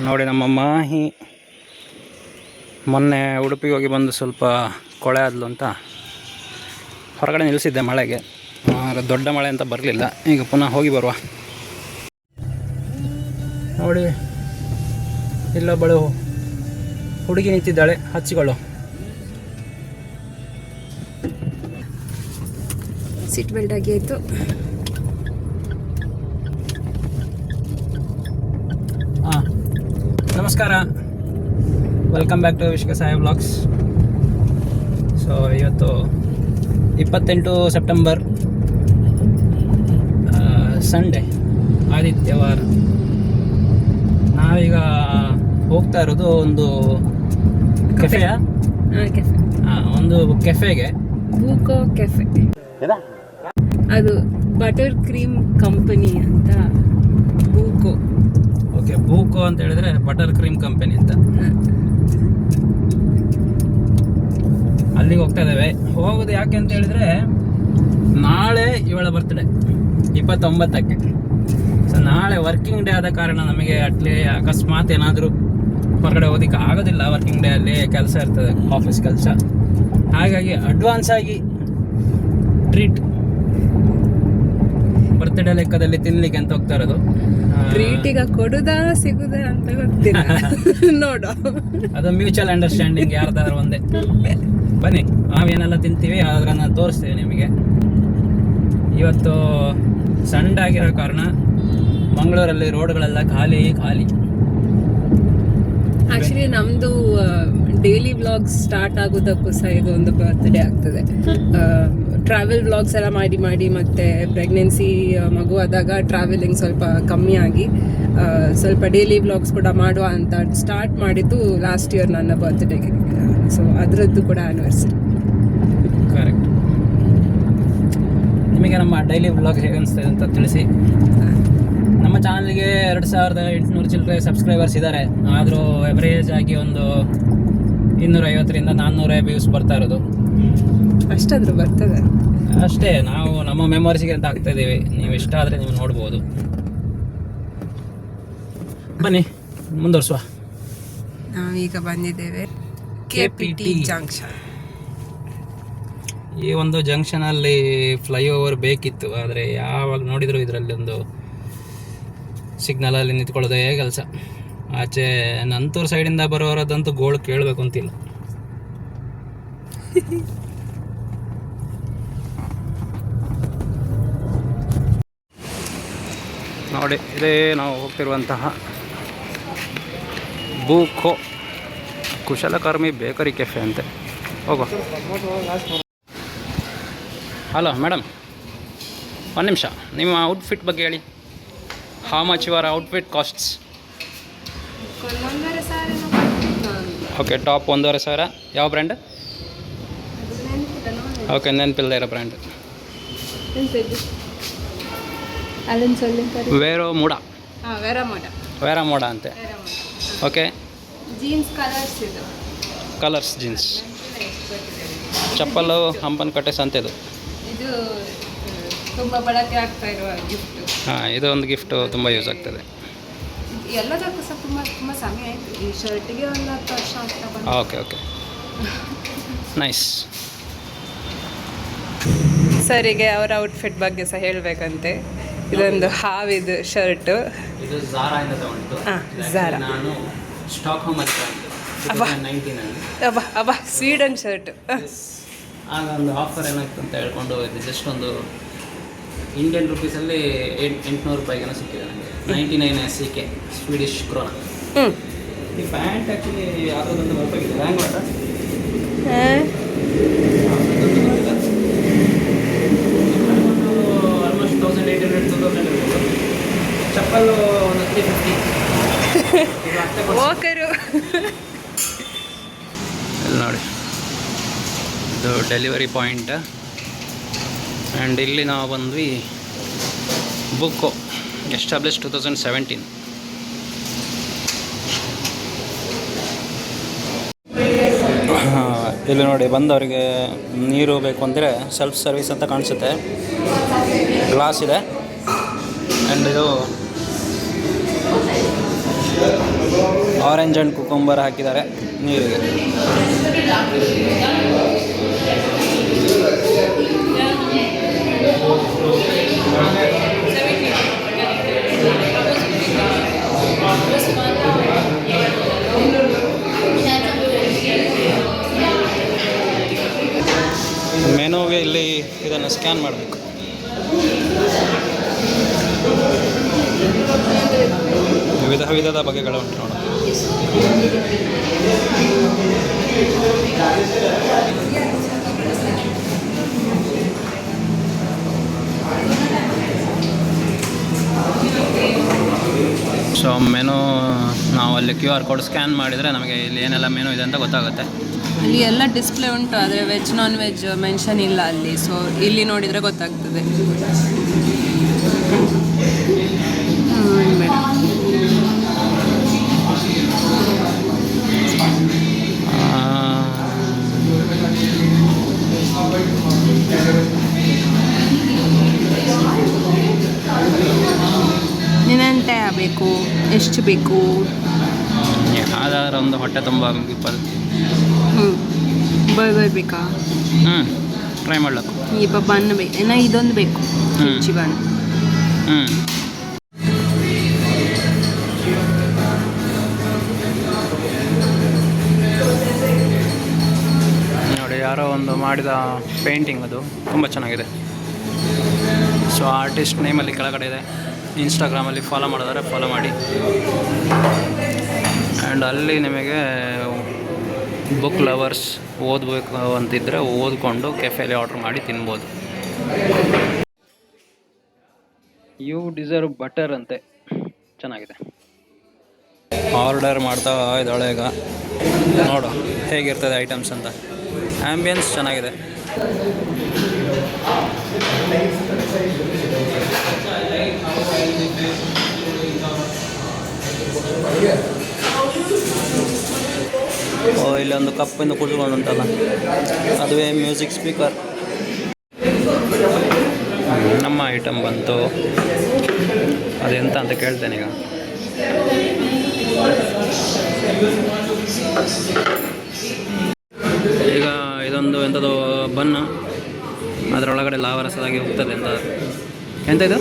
ನೋಡಿ ನಮ್ಮ ಮಾಹಿ ಮೊನ್ನೆ ಉಡುಪಿಗೆ ಹೋಗಿ ಬಂದು ಸ್ವಲ್ಪ ಕೊಳೆ ಆದ್ಲು ಅಂತ ಹೊರಗಡೆ ನಿಲ್ಲಿಸಿದ್ದೆ ಮಳೆಗೆ. ದೊಡ್ಡ ಮಳೆ ಅಂತ ಬರಲಿಲ್ಲ. ಈಗ ಪುನಃ ಹೋಗಿ ಬರುವ. ನೋಡಿ ಇಲ್ಲೊಬ್ಬಳು ಹುಡುಗಿ ನಿಂತಿದ್ದಾಳೆ, ಹಚ್ಚಿಕೊಳ್ಳು. ಸೀಟ್ ಬೆಲ್ಟ್ ಆಗಿ ಆಯಿತು. ಹಾಂ, ನಮಸ್ಕಾರ, ವೆಲ್ಕಮ್ ಬ್ಯಾಕ್ ಟು ವಿಶ್ವ ಸಾಯಿ ವ್ಲಾಗ್ಸ್. ಸೊ ಇವತ್ತು 28 ಸೆಪ್ಟೆಂಬರ್, ಸಂಡೇ, ಆದಿತ್ಯವಾರ. ನಾವೀಗ ಹೋಗ್ತಾ ಇರೋದು ಒಂದು ಕೆಫೆಯಾ, ಒಂದು ಕೆಫೆಗೆ. ಬೂಕೋ ಕೆಫೆ, ಅದು ಬಟರ್ ಕ್ರೀಮ್ ಕಂಪನಿ ಅಂತ. ಬೂಕೋ, ಓಕೆ, ಬೂಕೋ ಅಂತ ಹೇಳಿದ್ರೆ ಬಟರ್ ಕ್ರೀಮ್ ಕಂಪನಿ ಅಂತ. ಅಲ್ಲಿಗೆ ಹೋಗ್ತಾ ಇದ್ದೇವೆ. ಹೋಗೋದು ಯಾಕೆ ಅಂತ ಹೇಳಿದ್ರೆ ನಾಳೆ ಇವಳ ಬರ್ತ್ಡೇ 29ಕ್ಕೆ. ಸೊ ನಾಳೆ ವರ್ಕಿಂಗ್ ಡೇ ಆದ ಕಾರಣ ನಮಗೆ ಅಕಸ್ಮಾತ್ ಏನಾದರೂ ಹೊರಗಡೆ ಹೋಗೋದಕ್ಕೆ ಆಗೋದಿಲ್ಲ. ವರ್ಕಿಂಗ್ ಡೇ ಅಲ್ಲಿ ಕೆಲಸ ಇರ್ತದೆ, ಆಫೀಸ್ ಕೆಲಸ. ಹಾಗಾಗಿ ಅಡ್ವಾನ್ಸ್ ಆಗಿ ಟ್ರೀಟ್, ಬರ್ತ್ಡೇ ಲೆಕ್ಕದಲ್ಲಿ ತಿನ್ಲಿಕ್ಕೆ ಅಂತ ಹೋಗ್ತಾ ಇರೋದು. ಟ್ರೀಟ್ ಈಗ ಕೊಡುದಾ ಸಿಗುದಾ ಅಂತ ಗೊತ್ತಿಲ್ಲ. ನೋಡು, ಅದು ಮ್ಯೂಚುವಲ್ ಅಂಡರ್ಸ್ಟ್ಯಾಂಡಿಂಗ್ ಯಾರ್ದಾದ್ರು ಒಂದೇ. ಬನ್ನಿ, ನಾವೇನೆಲ್ಲ ತಿಂತೀವಿ ಅದನ್ನು ತೋರಿಸ್ತೀವಿ ನಿಮಗೆ. ಇವತ್ತು ಸಂಡೇ ಆಗಿರೋ ಕಾರಣ ಮಂಗಳೂರಲ್ಲಿ ರೋಡ್ಗಳೆಲ್ಲ ಖಾಲಿ. ಆಕ್ಚುಲಿ ನಮ್ದು ಡೈಲಿ ವ್ಲಾಗ್ಸ್ ಸ್ಟಾರ್ಟ್ ಆಗೋದಕ್ಕೂ ಸಹ ಇದು ಒಂದು ಬರ್ತ್ಡೇ ಆಗ್ತದೆ. ಟ್ರಾವೆಲ್ ವ್ಲಾಗ್ಸ್ ಎಲ್ಲ ಮಾಡಿ ಮತ್ತೆ ಪ್ರೆಗ್ನೆನ್ಸಿ ಮಗು ಆದಾಗ ಟ್ರಾವೆಲಿಂಗ್ ಸ್ವಲ್ಪ ಕಮ್ಮಿ ಆಗಿ ಸ್ವಲ್ಪ ಡೈಲಿ ವ್ಲಾಗ್ಸ್ ಕೂಡ ಮಾಡುವ ಅಂತ ಸ್ಟಾರ್ಟ್ ಮಾಡಿದ್ದು ಲಾಸ್ಟ್ ಇಯರ್ ನನ್ನ ಬರ್ತ್ಡೇಗೆ. ಸೊ ಅದರದ್ದು ಕೂಡ ಆ್ಯನಿವರ್ಸರಿ. ಕರೆಕ್ಟ್. ನಿಮಗೆ ನಮ್ಮ ಡೈಲಿ ವ್ಲಾಗ್ ಹೇಗೆ ಅನಿಸ್ತದೆ ಅಂತ ತಿಳಿಸಿ. ನಮ್ಮ ಚಾನಲ್ಗೆ 2800 ಚಿಲ್ಲರೆ ಸಬ್ಸ್ಕ್ರೈಬರ್ಸ್ ಇದ್ದಾರೆ. ಆದರೂ ಎವರೇಜ್ ಆಗಿ ಒಂದು 250ರಿಂದ 400 ವ್ಯೂಸ್ ಬರ್ತಾ ಇರೋದು. ಅಷ್ಟಾದರೂ ಬರ್ತದೆ ಅಷ್ಟೇ. ನಾವು ನಮ್ಮ ಮೆಮೊರೀಸ್ಗೆ ಅಂತ ಆಗ್ತಾ ಇದ್ದೀವಿ. ನೀವು ಇಷ್ಟ ಆದರೆ ನೀವು ನೋಡ್ಬೋದು. ಬನ್ನಿ ಮುಂದುವರ್ಸುವ. ನಾವೀಗ ಬಂದಿದ್ದೇವೆ KPT ಜಂಕ್ಷನ್. ಈ ಒಂದು ಜಂಕ್ಷನಲ್ಲಿ ಫ್ಲೈಓವರ್ ಬೇಕಿತ್ತು, ಆದರೆ ಯಾವಾಗ ನೋಡಿದ್ರು ಇದರಲ್ಲಿ ಒಂದು ಸಿಗ್ನಲಲ್ಲಿ ನಿಂತ್ಕೊಳ್ಳೋದೇ ಕೆಲಸ. ಆಚೆ ನಂತೂರು ಸೈಡಿಂದ ಬರೋರದಂತೂ ಗೋಳು ಕೇಳಬೇಕು ಅಂತಿಲ್ಲ. ನೋಡಿ, ಇದೇ ನಾವು ಹೋಗ್ತಿರುವಂತಹ ಬೂಕೋ ಕುಶಲಕರ್ಮಿ ಬೇಕರಿ ಕೆಫೆ ಅಂತೆ. ಹೋಗೋ. ಹಲೋ ಮೇಡಮ್, ಒಂದು ನಿಮಿಷ. ನಿಮ್ಮ ಔಟ್ಫಿಟ್ ಬಗ್ಗೆ ಹೇಳಿ. How much your outfit costs? Okay, top 1,500. ಯಾವ ಬ್ರ್ಯಾಂಡ್? ಓಕೆ, ನೆನಪಿಲ್ಲದೆ ಇರೋ ಬ್ರ್ಯಾಂಡ್. ವೇರೋಮೋಡ ಅಂತೆ. Okay, colours jeans. ಚಪ್ಪಲು ಹಂಪನಕಟ್ಟೆ ಸಂತೆದು. ತುಂಬ ಬಳಕೆ ಆಗ್ತಾ ಇರುವ ಗಿಫ್ಟ್. ಹಾಂ, ಇದು ಒಂದು ಗಿಫ್ಟು ತುಂಬ ಯೂಸ್ ಆಗ್ತದೆ. ಎಲ್ಲದಕ್ಕೂ ಸಹ ತುಂಬ ಸಮಯ ಆಯಿತು. ಈ ಶರ್ಟಿಗೆ ಒಂದು 10 ವರ್ಷ ಆಗ್ತಾ ಬಂತು. Okay, nice. ಸರಿಗೆ ಅವರ ಔಟ್ಫಿಟ್ ಬಗ್ಗೆ ಸಹ ಹೇಳಬೇಕಂತೆ. ಇದೊಂದು ಹಾವಿದು ಶರ್ಟು. ಇದು ಝಾರಾಯಿಂದ ತಗೊಂಡಿದ್ದು. ಝಾರಾ. ನಾನು ಸ್ಟಾಕ್ಹೋಮ್ ಅಂತ ಅಬ್ಬಾ ಸ್ವೀಡನ್ ಶರ್ಟ್. ಆಗ ಒಂದು ಆಫರ್ ಏನಾಗ್ತು ಅಂತ ಹೇಳ್ಕೊಂಡು ಇದು ಜಸ್ಟ್ ಒಂದು ಇಂಡಿಯನ್ ರುಪೀಸಲ್ಲಿ 800 ರೂಪಾಯಿಗೇನೋ ಸಿಕ್ಕಿದೆ ನನಗೆ. 99 SEK, ಸ್ವೀಡಿಷ್ ಕ್ರೋನ. ಈ ಪ್ಯಾಂಟ್ ಆ್ಯಕ್ಚುಲಿ ಯಾವುದೊಂದು ಬರ್ಬೇಕಿದೆ. ಹ್ಯಾಂಗ್ ಮಾಡ ಆಲ್ಮೋಸ್ಟ್ 1800-2000 ಇರ್ಬೋದು. ಚಪ್ಪಲು ಒಂದು 350. ಓಕರು ಇಲ್ಲಿ ನೋಡಿ, ಇದು ಡೆಲಿವರಿ ಪಾಯಿಂಟ್. ಆ್ಯಂಡ್ ಇಲ್ಲಿ ನಾವು ಬಂದ್ವಿ ಬುಕ್ಕೋ, ಎಸ್ಟಾಬ್ಲಿಷ್ 2017. ಇಲ್ಲಿ ನೋಡಿ, ಬಂದವರಿಗೆ ನೀರು ಬೇಕು ಅಂದರೆ ಸೆಲ್ಫ್ ಸರ್ವಿಸ್ ಅಂತ ಕಾಣಿಸುತ್ತೆ. ಗ್ಲಾಸ್ ಇದೆ. ಆ್ಯಂಡ್ ಇದು ಆರೆಂಜ್ ಆ್ಯಂಡ್ ಕುಕುಂಬರ್ ಹಾಕಿದ್ದಾರೆ ನೀರಿಗೆ. ಮೆನುಗೆ ಇಲ್ಲಿ ಇದನ್ನು ಸ್ಕ್ಯಾನ್ ಮಾಡಬೇಕು. ವಿಧ ವಿಧದ ಬಗೆಗಳು ಉಂಟು ನೋಡ. ಸೊ ಮೆನು ನಾವು ಅಲ್ಲಿ QR ಕೋಡ್ ಸ್ಕ್ಯಾನ್ ಮಾಡಿದರೆ ನಮಗೆ ಇಲ್ಲಿ ಏನೆಲ್ಲ ಮೆನು ಇದೆ ಅಂತ ಗೊತ್ತಾಗುತ್ತೆ. ಅಲ್ಲಿ ಎಲ್ಲ ಡಿಸ್ಪ್ಲೇ ಉಂಟು, ಆದರೆ ವೆಜ್ ನಾನ್ ವೆಜ್ ಮೆನ್ಷನ್ ಇಲ್ಲ ಅಲ್ಲಿ. ಸೊ ಇಲ್ಲಿ ನೋಡಿದರೆ ಗೊತ್ತಾಗ್ತದೆ. ನಿನ್ನಂತೆ ಬೇಕು, ಎಷ್ಟು ಬೇಕು? ಯಾವ್ದಾದ್ರು ಒಂದು ಹೊಟ್ಟೆ ತುಂಬ ಬರ್ಗರ್ ಬೇಕಾ? ಟ್ರೈ ಮಾಡ್ಲಕ್ಕು. ಈಗ ಬನ್ ಬೇಕು, ಏನೋ ಇದೊಂದು ಬೇಕು, ಕಿಂಚಿ ಬನ್. ನೋಡಿ, ಯಾರೋ ಒಂದು ಮಾಡಿದ ಪೇಂಟಿಂಗ್, ಅದು ತುಂಬ ಚೆನ್ನಾಗಿದೆ. ಸೊ ಆರ್ಟಿಸ್ಟ್ ನೇಮಲ್ಲಿ ಕೆಳಗಡೆ ಇದೆ. ಇನ್ಸ್ಟಾಗ್ರಾಮಲ್ಲಿ ಫಾಲೋ ಮಾಡಿದರೆ ಫಾಲೋ ಮಾಡಿ. ಆ್ಯಂಡ್ ಅಲ್ಲಿ ನಿಮಗೆ ಬುಕ್ ಲವರ್ಸ್ ಓದಬೇಕು ಅಂತಿದ್ದರೆ ಓದ್ಕೊಂಡು ಕೆಫೆಯಲ್ಲಿ ಆರ್ಡ್ರ್ ಮಾಡಿ ತಿನ್ಬೋದು. ಯು ಡಿಸರ್ವ್ ಬಟರ್ ಅಂತೆ, ಚೆನ್ನಾಗಿದೆ. ಆರ್ಡರ್ ಮಾಡ್ತಾ ಇದ್ದಾಳೆ ಈಗ. ನೋಡು ಹೇಗಿರ್ತದೆ ಐಟಮ್ಸ್ ಅಂತ. ಆ್ಯಂಬಿಯನ್ಸ್ ಚೆನ್ನಾಗಿದೆ. ಇಲ್ಲೊಂದು ಕಪ್ಪಿಂದ ಕುಡಿದುಕೊಂಡು ಉಂಟಲ್ಲ, ಅದುವೇ ಮ್ಯೂಸಿಕ್ ಸ್ಪೀಕರ್. ನಮ್ಮ ಐಟಮ್ ಬಂತು. ಅದೆಂತ ಅಂತ ಕೇಳ್ತೇನೆ ಈಗ. ಈಗ ಇದೊಂದು ಎಂಥದ್ದು ಬನ್ನು, ಅದರೊಳಗಡೆ ಲಾವರಸದಾಗಿ ಹೋಗ್ತದೆ. ಎಂತ ಇದು?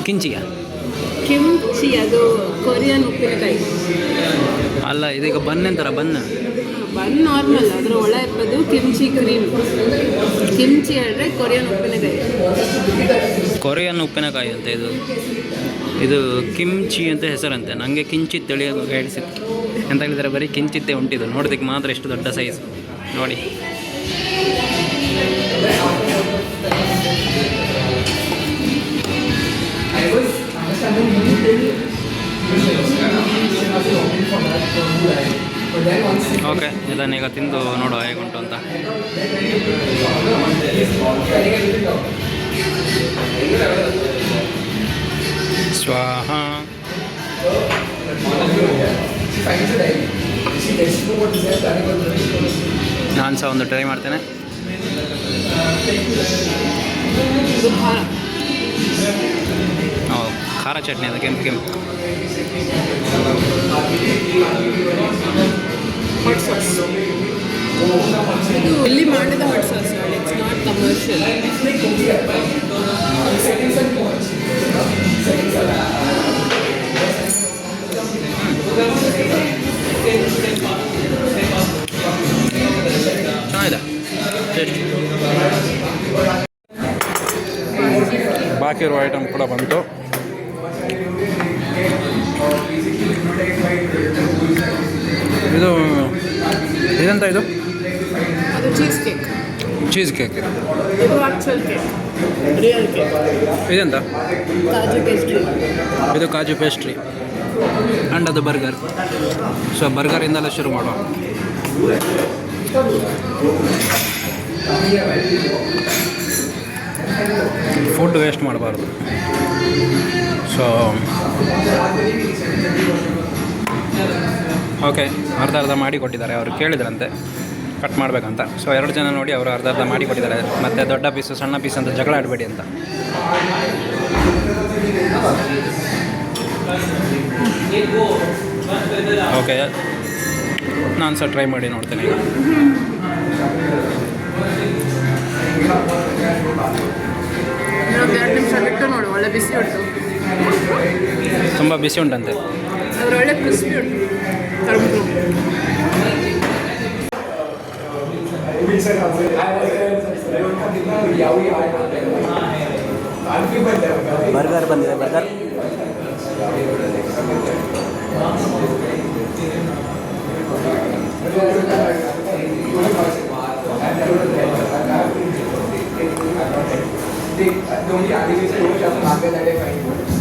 ಕಿಂಚಿಯ ಕಿಮ್ಚಿ, ಅದು ಕೊರಿಯನ್ ಉಪ್ಪಿನಕಾಯಿ ಅಲ್ಲ. ಇದೀಗ ಬನ್ ಎಂತಾರ? ಬನ್ ನಾರ್ಮಲ್, ಅದರ ಒಳ ಇರೋದು ಕಿಮ್ಚಿ ಕ್ರೀಮ್. ಕಿಮ್ಚಿ ಅಂದರೆ ಕೊರಿಯನ್ ಉಪ್ಪಿನಕಾಯಿ. ಕೊರಿಯನ್ ಉಪ್ಪಿನಕಾಯಿ ಅಂತ ಇದು ಕಿಮ್ಚಿ ಅಂತ ಹೆಸರಂತೆ. ನನಗೆ ಕಿಂಚಿತ್ ತಿಳಿ ಹೇಳಿಸಿತ್ತು. ಎಂತ ಹೇಳಿದರೆ ಬರೀ ಕಿಂಚಿತ್ತೇ ಉಂಟಿದ್ದು. ನೋಡೋದಕ್ಕೆ ಮಾತ್ರ ಎಷ್ಟು ದೊಡ್ಡ ಸೈಜ್ ನೋಡಿ. ಓಕೆ, ಇದನ್ನೀಗ ತಿಂದು ನೋಡುವ ಹೇಗುಂಟು ಅಂತ. ಸ್ವಾಹ. ನಾನು ಸಹ ಒಂದು ಟ್ರೈ ಮಾಡ್ತೇನೆ. ಖಾರ ಚಟ್ನಿ, ಅದು ಕೆಂಪು ಕೆಂಪು. ಇಲ್ಲಿ ಮಾಡಿದ hot sauce, it's not commercial. ಚೆನ್ನಾಗಿದೆ ಟೇಸ್ಟ್. ಬಾಕಿ ಇರುವ ಐಟಮ್ ಕೂಡ ಬಂತು. ಇದು ಇದೆಂತ? ಇದು ಚೀಸ್ ಕೇಕ್. Cheese cake. ಇದು ಆಕ್ಚುಯಲ್ ಕೇಕ್, ರಿಯಲ್ ಕೇಕ್. ಇದೆಂತ? ಕಾಜು ಪೇಸ್ಟ್ರಿ. ಇದು ಕಾಜು ಪೇಸ್ಟ್ರಿ. ಆ್ಯಂಡ್ ಅದು ಬರ್ಗರ್. ಸೊ ಬರ್ಗರಿಂದಲೇ ಶುರು ಮಾಡುವ. ಫುಡ್ ವೇಸ್ಟ್ ಮಾಡಬಾರ್ದು. ಸೊ ಓಕೆ, ಅರ್ಧ ಮಾಡಿ ಕೊಟ್ಟಿದ್ದಾರೆ. ಅವರು ಕೇಳಿದ್ರಂತೆ ಕಟ್ ಮಾಡಬೇಕಂತ. ಸೊ 2 ಜನ ನೋಡಿ ಅವರು ಅರ್ಧ ಮಾಡಿ ಕೊಟ್ಟಿದ್ದಾರೆ. ಮತ್ತು ದೊಡ್ಡ ಪೀಸು ಸಣ್ಣ ಪೀಸ್ ಅಂತ ಜಗಳ ಆಡಬೇಡಿ ಅಂತ. ಓಕೆ, ನಾನು ಸಹ ಟ್ರೈ ಮಾಡಿ ನೋಡ್ತೇನೆ ಈಗ. ಇನ್ನೊಂದು 2 ನಿಮಿಷ ಬಿಟ್ಟು ನೋಡು, ಒಳ್ಳೆ ಬಿಸಿ ಉಂಟು. ತುಂಬ ಬಿಸಿ ಉಂಟಂತೆ. ಅದ್ರ ಒಳ್ಳೆ ಕ್ರಿಸ್ಪಿ ಉಂಟು. ಕರ್ಬೂಜ. ಬರ್ಗರ್ ಬಂದಿದೆ, ಬರ್ಗರ್.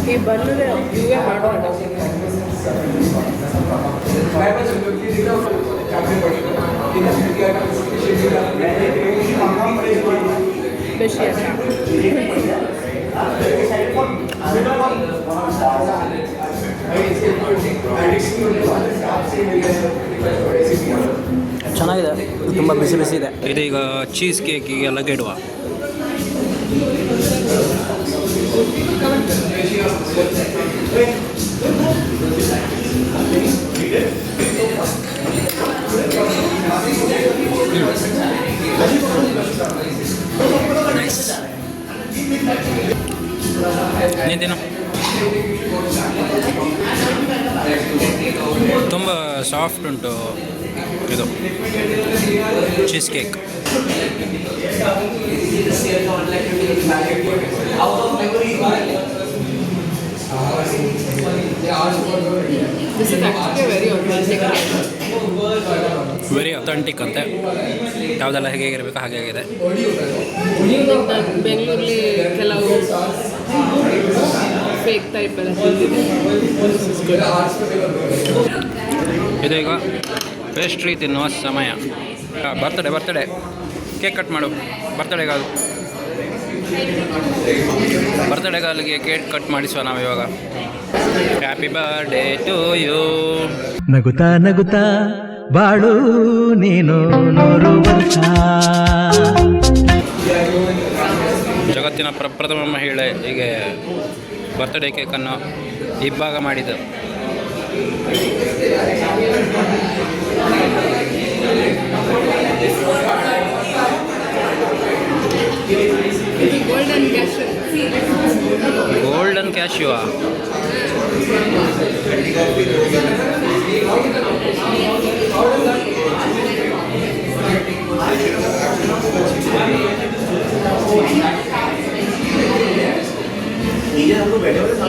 ಈ ಬನ್ನದೇ ಇವೇ ಮಾಡೋಣ. ಬೇಷ್ ಚೆನ್ನಾಗಿದೆ, ತುಂಬ ಬಿಸಿ ಬಿಸಿ ಇದೆ. ಇದೀಗ ಚೀಸ್ ಕೇಕಿಗೆ ಲಗೇಡುವ. ನೈಸ್. ನೀನು ತುಂಬ ಸಾಫ್ಟ್ ಉಂಟು ಇದು cheese cake. This is actually very authentic. Very authentic ಅಂತೆ. ಯಾವುದೆಲ್ಲ ಹೇಗಿರಬೇಕು ಹಾಗೆ ಆಗಿದೆ. ಬೆಂಗಳೂರಲ್ಲಿ ಕೆಲವು ಫೇಕ್ ಟೈಪ್ ಎಲ್ಲ ತಿಂದಿದೆ. ಇದೀಗ ಪೇಸ್ಟ್ರಿ ತಿನ್ನುವ ಸಮಯ. ಬರ್ತಡೇ ಕೇಕ್ ಕಟ್ ಮಾಡು. ಬರ್ತ್ಡೇಗಾಲಿಗೆ ಕೇಕ್ ಕಟ್ ಮಾಡಿಸುವ ನಾವು ಇವಾಗ. Happy birthday to you. ನಗುತ್ತಾ ನಗುತ್ತಾ ಬಾಳು ನೀನು 100 ವರ್ಷ. ಜಗತ್ತಿನ ಪ್ರಪ್ರಥಮ ಮಹಿಳೆ ಹೀಗೆ ಬರ್ತ್ಡೇ ಕೇಕನ್ನು ಇಬ್ಬಾಗ ಮಾಡಿದ್ದು. Golden cashew.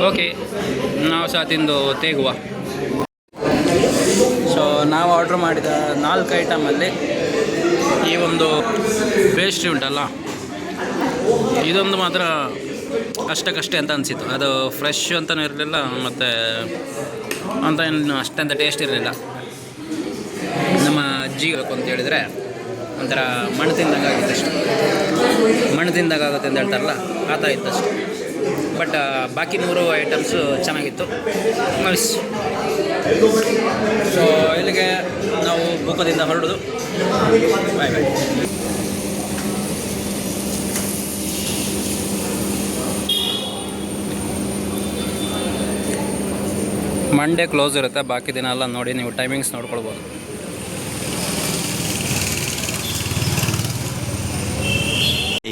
ಓಕೆ, ನಾವು ಸಹ ತಿಂದು ತೇಗುವ. ಸೊ ನಾವು ಆರ್ಡ್ರ್ ಮಾಡಿದ 4 ಐಟಮಲ್ಲಿ ಈ ಒಂದು ಪೇಸ್ಟ್ರಿ ಉಂಟಲ್ಲ, ಇದೊಂದು ಮಾತ್ರ ಅಷ್ಟಕ್ಕಷ್ಟೇ ಅಂತ ಅನಿಸಿತು. ಅದು ಫ್ರೆಶ್ ಅಂತಲೂ ಇರಲಿಲ್ಲ ಮತ್ತು ಅಂತ ಏನು ಅಷ್ಟಂತ ಟೇಸ್ಟ್ ಇರಲಿಲ್ಲ. ನಮ್ಮ ಅಜ್ಜಿ ಅಂತ ಹೇಳಿದರೆ ಒಂಥರ ಮಣ್ಣು ತಿಂದಾಗ ಆಗಿತ್ತು ಅಷ್ಟು. ಮಣ್ಣು ತಿಂದಾಗ ಆಗುತ್ತೆ ಅಂತ ಹೇಳ್ತಾರಲ್ಲ, ಆ ಥರ ಇತ್ತು ಅಷ್ಟು. ಬಟ್ ಬಾಕಿ 3 ಐಟಮ್ಸು ಚೆನ್ನಾಗಿತ್ತು. ನೈಸ್. ಸೊ ಇಲ್ಲಿಗೆ ನಾವು ಬೂಕದಿಂದ ಹೊರಡೋದು. ಬಾಯ್ ಬಾಯ್. ಮಂಡೇ ಕ್ಲೋಸ್ ಇರುತ್ತೆ, ಬಾಕಿ ದಿನ ಎಲ್ಲ ನೋಡಿ ನೀವು ಟೈಮಿಂಗ್ಸ್ ನೋಡ್ಕೊಳ್ಬೋದು.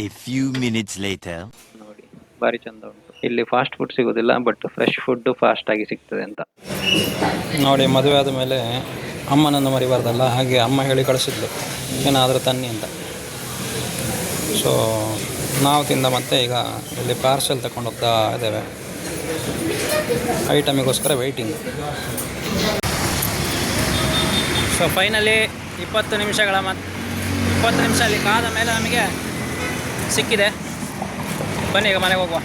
A few minutes later. ನೋಡಿ, ಭಾರಿ ಚಂದ ಉಂಟು. ಇಲ್ಲಿ ಫಾಸ್ಟ್ ಫುಡ್ ಸಿಗೋದಿಲ್ಲ, ಬಟ್ ಫ್ರೆಶ್ ಫುಡ್ಡು ಫಾಸ್ಟಾಗಿ ಸಿಗ್ತದೆ ಅಂತ ನೋಡಿ. ಮದುವೆ ಆದ ಮೇಲೆ ಅಮ್ಮನನ್ನು ಮರಿಬಾರ್ದಲ್ಲ, ಹಾಗೆ ಅಮ್ಮ ಹೇಳಿ ಕಳಿಸಿದ್ಲು ಏನಾದರೂ ತನ್ನಿ ಅಂತ. ಸೊ ನಾವು ತಿಂದ ಮತ್ತೆ ಈಗ ಇಲ್ಲಿ ಪಾರ್ಸೆಲ್ ತಗೊಂಡು ಹೋಗ್ತಾ ಇದ್ದೇವೆ. ಐಟಮಿಗೋಸ್ಕರ ವೆಯ್ಟಿಂಗ್. ಸೊ ಫೈನಲಿ 20 ನಿಮಿಷ ಅಲ್ಲಿ ಕಾದ ಮೇಲೆ ನಮಗೆ ಸಿಕ್ಕಿದೆ. ಬನ್ನಿ ಈಗ ಮನೆಗೆ ಹೋಗುವ.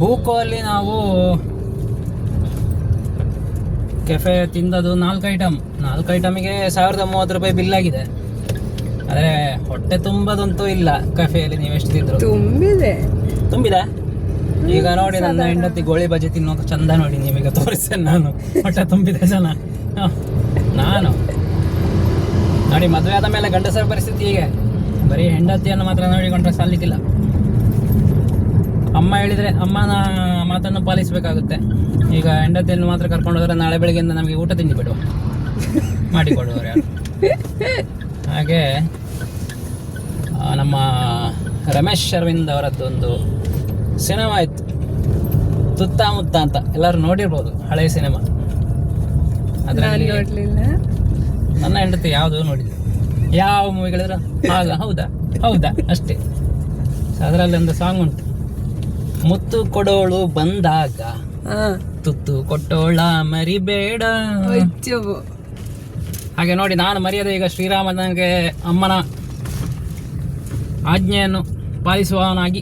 ಬೂಕೋ ಅಲ್ಲಿ ನಾವು ಕೆಫೆ ತಿಂದದು 4 ಐಟಮಿಗೆ 1030 ರೂಪಾಯಿ ಬಿಲ್ ಆಗಿದೆ. ಆದರೆ ಹೊಟ್ಟೆ ತುಂಬದಂತೂ ಇಲ್ಲ. ಕೆಫೆಯಲ್ಲಿ ನೀವು ಎಷ್ಟು ತಿಂದರು? ತುಂಬಿದೆ. ಈಗ ನೋಡಿ, ನನ್ನ ಹೆಂಡತಿ ಗೋಳಿ ಬಜ್ಜಿ ತಿನ್ನೋದು ಚಂದ ನೋಡಿ. ನಿಮಗೆ ತೋರಿಸ್ತೇನೆ ನಾನು. ಹೊಟ್ಟೆ ತುಂಬಿದೆ ಜನ. ನಾನು ನೋಡಿ, ಮದುವೆ ಆದ ಮೇಲೆ ಗಂಡಸರ ಪರಿಸ್ಥಿತಿ ಹೀಗೆ. ಬರೀ ಹೆಂಡತಿಯನ್ನು ಮಾತ್ರ ನೋಡಿಕೊಂಡ್ರೆ ಸಾಲಿಕ್ಕಿಲ್ಲ. ಅಮ್ಮ ಹೇಳಿದರೆ, ಅಮ್ಮನ ಮಾತನ್ನು ಪಾಲಿಸಬೇಕಾಗುತ್ತೆ. ಈಗ ಹೆಂಡತಿಯನ್ನು ಮಾತ್ರ ಕರ್ಕೊಂಡು ಹೋದರೆ ನಾಳೆ ಬೆಳಗ್ಗೆಯಿಂದ ನಮಗೆ ಊಟ ತಿಂಡಿ ಬಿಡುವ ಮಾಡಿಕೊಡುವವರು ಯಾರು. ಹಾಗೆ ನಮ್ಮ ರಮೇಶ್ ಅರವಿಂದ್ ಅವರದ್ದು ಒಂದು ಸಿನಿಮಾ ಇತ್ತು, ತುತ್ತಮುತ್ತ ಅಂತ, ಎಲ್ಲರೂ ನೋಡಿರ್ಬೋದು, ಹಳೆಯ ಸಿನಿಮಾ. ಅದರಲ್ಲಿ ನೋಡ್ಲಿಲ್ಲ. ನನ್ನ ಹೆಂಡತಿ ಯಾವುದು ನೋಡಿದ್ರು, ಯಾವ ಮೂವಿಗಳಿದ್ರೆ ಆಗ ಹೌದಾ ಹೌದಾ ಅಷ್ಟೇ. ಅದರಲ್ಲಿ ಒಂದು ಸಾಂಗ್ ಉಂಟು, ಮುತ್ತು ಕೊಡೋಳು ಬಂದಾಗ ತುತ್ತು ಕೊಟ್ಟೋಳ ಮರಿಬೇಡ. ಹಾಗೆ ನೋಡಿ, ನಾನು ಮರೆಯದೆ ಈಗ ಶ್ರೀರಾಮನಿಗೆ ಅಮ್ಮನ ಆಜ್ಞೆಯನ್ನು ಪಾಲಿಸುವವನಾಗಿ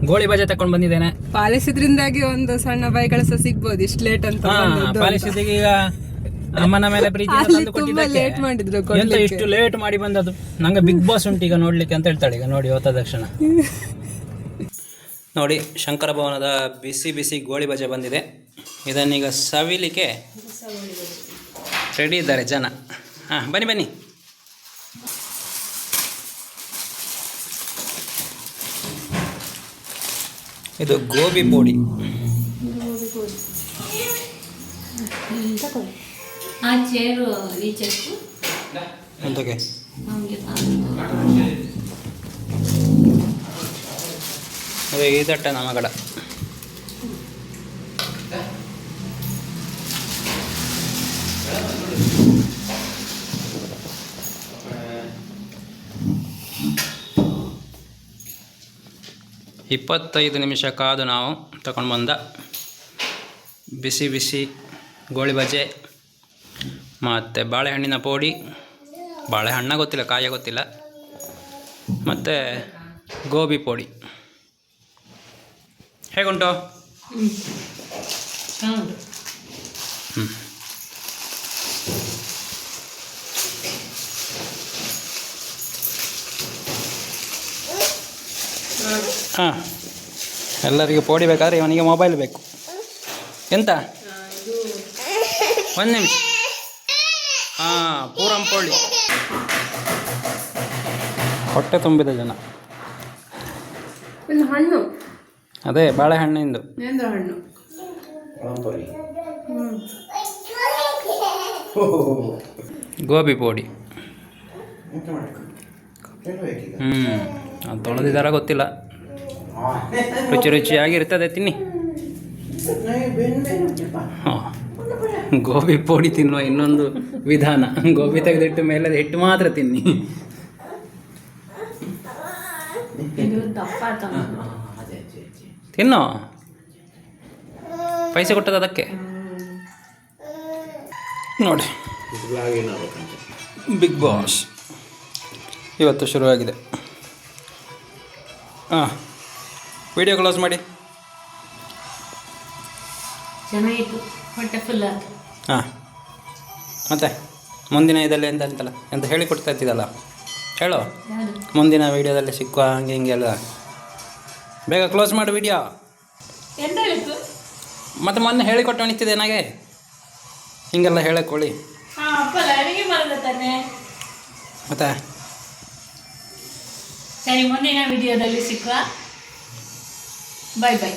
ಗೋಳಿ ಬಜೆ ತಕೊಂಡು ಬಂದಿದ್ದೇನೆ. ಪಾಲಿಸಿದ್ರಿಂದಾಗಿ ಒಂದು ಸಣ್ಣ ಬೈಗಳು ಸಹ ಸಿಗ್ಬೋದು. ಇಷ್ಟು ಲೇಟ್ ಅಂತ ಪಾಲಿಸಿದ ಈಗ ಅಮ್ಮನ ಮೇಲೆ ಪ್ರೀತಿ ಲೇಟ್ ಮಾಡಿದ್ರು. ಎಂತ ಇಷ್ಟು ಲೇಟ್ ಮಾಡಿ ಬಂದದ್ದು, ನಂಗೆ ಬಿಗ್ ಬಾಸ್ ಉಂಟು ಈಗ ನೋಡ್ಲಿಕ್ಕೆ ಅಂತ ಹೇಳ್ತಾಳೆ. ಈಗ ನೋಡಿ ಹೋದ ತಕ್ಷಣ ನೋಡಿ ಶಂಕರ ಭವನದ ಬಿಸಿ ಬಿಸಿ ಗೋಳಿ ಬಜೆ ಬಂದಿದೆ. ಇದನ್ನೀಗ ಸವಿಲಿಕ್ಕೆ ರೆಡಿ ಇದ್ದಾರೆ ಜನ. ಹಾಂ ಬನ್ನಿ ಬನ್ನಿ. ಇದು ಗೋಬಿ ಪೋಡಿ. ಎಂತಕ್ಕೆ ಅದೇ ಇದಟ್ಟ ನಮ್ಮ ಕಡೆ ಇಪ್ಪತ್ತೈದು ನಿಮಿಷ ಕಾದು ನಾವು ತಗೊಂಡು ಬಂದ ಬಿಸಿ ಬಿಸಿ ಗೋಳಿ ಬಜೆ ಮತ್ತು ಬಾಳೆಹಣ್ಣಿನ ಪೋಡಿ, ಬಾಳೆಹಣ್ಣ ಗೊತ್ತಿಲ್ಲ, ಕಾಯ ಗೊತ್ತಿಲ್ಲ, ಮತ್ತು ಗೋಬಿ ಪೋಡಿ. ಹೇಗುಂಟು? ಹಾಂ ಎಲ್ಲರಿಗೂ ಪೋಡಿ ಬೇಕಾದ್ರೆ ಇವನಿಗೆ ಮೊಬೈಲ್ ಬೇಕು. ಎಂತ? ಒಂದು ನಿಮಿಷ. ಹಾಂ, ಪೂರಂ ಪೋಳಿ. ಹೊಟ್ಟೆ ತುಂಬಿದ ಜನ. ಹಣ್ಣು ಅದೇ ಬಾಳೆಹಣ್ಣಿಂದು ಹಣ್ಣು. ಗೋಬಿ ಪೋಡಿ. ಅದು ತೊಳೆದಿದ್ದಾರ ಗೊತ್ತಿಲ್ಲ, ರುಚಿ ರುಚಿಯಾಗಿರ್ತದೆ, ತಿನ್ನಿ. ಹಾಂ, ಗೋಬಿ ಪೋಡಿ ತಿನ್ನುವ ಇನ್ನೊಂದು ವಿಧಾನ, ಗೋಬಿ ತೆಗೆದಿಟ್ಟು ಮೇಲೆ ಹಿಟ್ಟು ಮಾತ್ರ ತಿನ್ನಿ. ತಿನ್ನೋ, ಪೈಸೆ ಕೊಟ್ಟದ ಅದಕ್ಕೆ. ನೋಡಿ, ಬಿಗ್ ಬಾಸ್ ಇವತ್ತು ಶುರುವಾಗಿದೆ. ಹಾಂ, ವಿಡಿಯೋ ಕ್ಲೋಸ್ ಮಾಡಿ. ಚೆನ್ನಾಗಿತ್ತು, ಹೊಟ್ಟೆ ಫುಲ್ ಆಯ್ತು. ಹಾಂ, ಮತ್ತೆ ಮುಂದಿನ ಇದರಲ್ಲಿ ಎಂತ ಅಂತಲ್ಲ ಎಂತ ಹೇಳಿಕೊಡ್ತಾ ಇತ್ತಿದಲ್ಲ, ಹೇಳೋ. ಮುಂದಿನ ವೀಡಿಯೋದಲ್ಲಿ ಸಿಕ್ಕುವ ಹಂಗೆ ಹಿಂಗೆ ಎಲ್ಲ. ಬೇಗ ಕ್ಲೋಸ್ ಮಾಡು ವಿಡಿಯೋ. ಎಂತ ಹೇಳಿತ್ತು? ಮತ್ತೆ ಮೊನ್ನೆ ಹೇಳಿಕೊಟ್ಟು ಅನಿಸ್ತಿದೆ ನನಗೆ, ಹಿಂಗೆಲ್ಲ ಹೇಳಕೊಳ್ಳಿ. ಹಾಂ, ಅಪ್ಪಲ್ಲ ಅಡಿಗೆ ಮಾಡೋದು ತಾನೆ. ಮತ್ತೆ ಸರಿ, ಮುಂದಿನ ವಿಡಿಯೋದಲ್ಲಿ ಸಿಕ್ಕುವ. ಬಾಯ್ ಬಾಯ್.